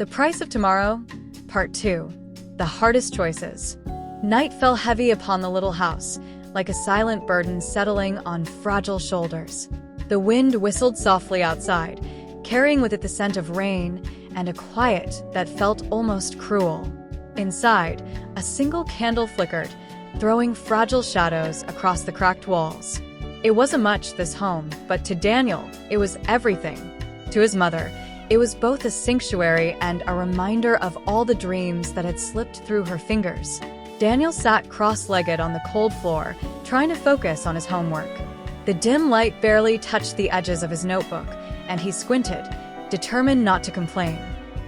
The Price of Tomorrow, Part 2. The Hardest Choices. Night fell heavy upon the little house, like a silent burden settling on fragile shoulders. The wind whistled softly outside, carrying with it the scent of rain and a quiet that felt almost cruel. Inside, a single candle flickered, throwing fragile shadows across the cracked walls. It wasn't much, this home, but to Daniel, it was everything. To his mother, it was both a sanctuary and a reminder of all the dreams that had slipped through her fingers. Daniel sat cross-legged on the cold floor, trying to focus on his homework. The dim light barely touched the edges of his notebook, and he squinted, determined not to complain.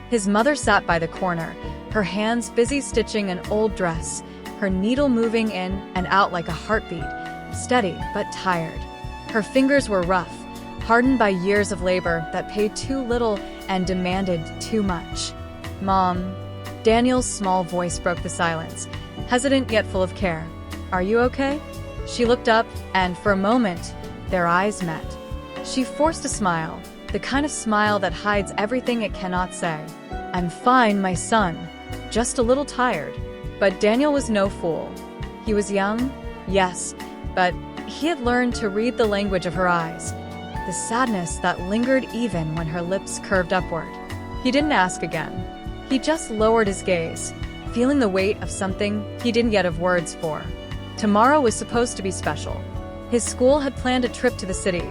His mother sat by the corner, her hands busy stitching an old dress, her needle moving in and out like a heartbeat, steady but tired. Her fingers were rough, hardened by years of labor that paid too little and demanded too much. "Mom," Daniel's small voice broke the silence, hesitant yet full of care. "Are you okay?" She looked up, and for a moment, their eyes met. She forced a smile, the kind of smile that hides everything it cannot say. "I'm fine, my son. Just a little tired." But Daniel was no fool. He was young, yes, but he had learned to read the language of her eyes, the sadness that lingered even when her lips curved upward. He didn't ask again. He just lowered his gaze, feeling the weight of something he didn't yet have words for. Tomorrow was supposed to be special. His school had planned a trip to the city,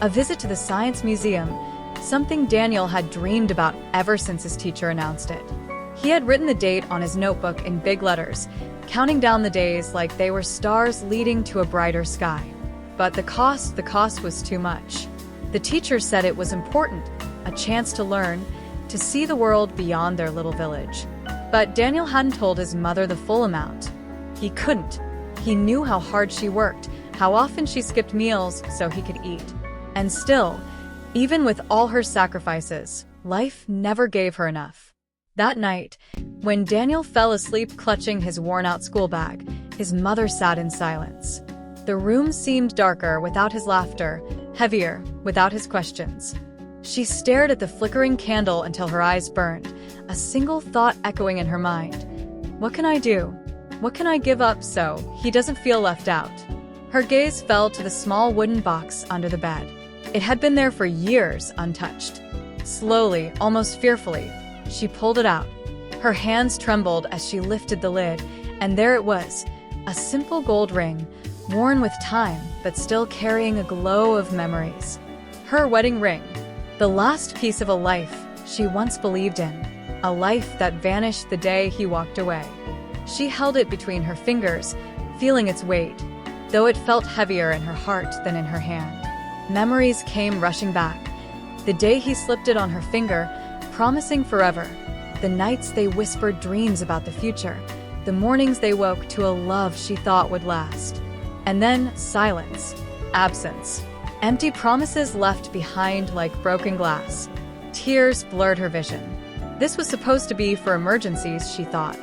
a visit to the Science Museum, something Daniel had dreamed about ever since his teacher announced it. He had written the date on his notebook in big letters, counting down the days like they were stars leading to a brighter sky. But the cost was too much. The teacher said it was important, a chance to learn, to see the world beyond their little village. But Daniel hadn't told his mother the full amount. He couldn't. He knew how hard she worked, how often she skipped meals so he could eat. And still, even with all her sacrifices, life never gave her enough. That night, when Daniel fell asleep clutching his worn-out school bag, his mother sat in silence. The room seemed darker without his laughter, heavier without his questions. She stared at the flickering candle until her eyes burned, a single thought echoing in her mind. What can I do? What can I give up so he doesn't feel left out? Her gaze fell to the small wooden box under the bed. It had been there for years, untouched. Slowly, almost fearfully, she pulled it out. Her hands trembled as she lifted the lid, and there it was, a simple gold ring, worn with time but still carrying a glow of memories. Her wedding ring, the last piece of a life she once believed in, a life that vanished the day he walked away. She held it between her fingers, feeling its weight, though it felt heavier in her heart than in her hand. Memories came rushing back. The day he slipped it on her finger, promising forever. The nights they whispered dreams about the future. The mornings they woke to a love she thought would last. And then silence, absence, empty promises left behind like broken glass. Tears blurred her vision. This was supposed to be for emergencies, she thought.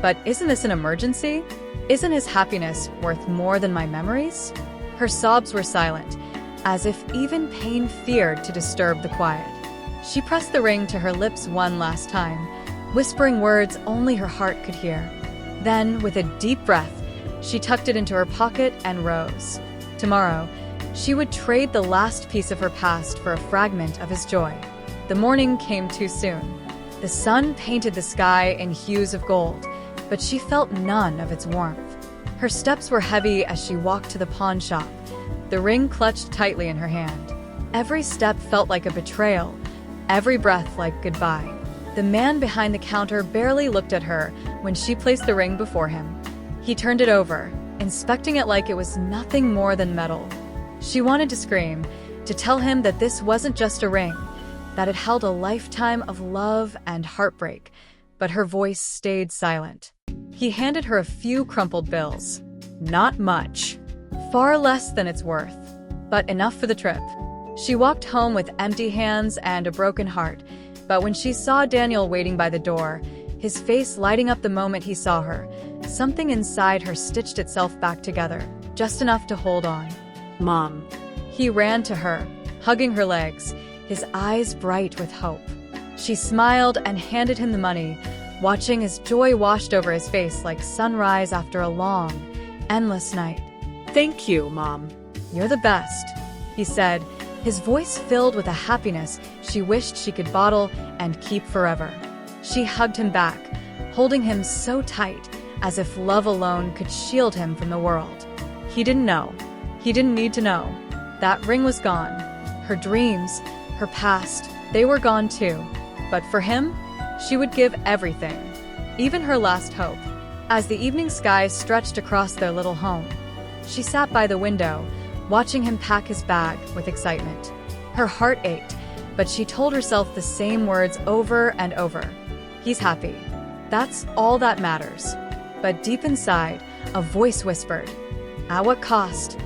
But isn't this an emergency? Isn't his happiness worth more than my memories? Her sobs were silent, as if even pain feared to disturb the quiet. She pressed the ring to her lips one last time, whispering words only her heart could hear. Then, with a deep breath, she tucked it into her pocket and rose. Tomorrow, she would trade the last piece of her past for a fragment of his joy. The morning came too soon. The sun painted the sky in hues of gold, but she felt none of its warmth. Her steps were heavy as she walked to the pawn shop, the ring clutched tightly in her hand. Every step felt like a betrayal, every breath like goodbye. The man behind the counter barely looked at her when she placed the ring before him. He turned it over, inspecting it like it was nothing more than metal. She wanted to scream, to tell him that this wasn't just a ring, that it held a lifetime of love and heartbreak, but her voice stayed silent. He handed her a few crumpled bills. Not much. Far less than it's worth, but enough for the trip. She walked home with empty hands and a broken heart, but when she saw Daniel waiting by the door, his face lighting up the moment he saw her, something inside her stitched itself back together, just enough to hold on. "Mom." He ran to her, hugging her legs, his eyes bright with hope. She smiled and handed him the money, watching as joy washed over his face like sunrise after a long, endless night. Thank you, Mom. "You're the best," he said, his voice filled with a happiness she wished she could bottle and keep forever. She hugged him back, holding him so tight, as if love alone could shield him from the world. He didn't know. He didn't need to know. That ring was gone. Her dreams, her past, they were gone too. But for him, she would give everything, even her last hope. As the evening skies stretched across their little home, she sat by the window, watching him pack his bag with excitement. Her heart ached, but she told herself the same words over and over. He's happy. That's all that matters. But deep inside, a voice whispered, "At what cost?"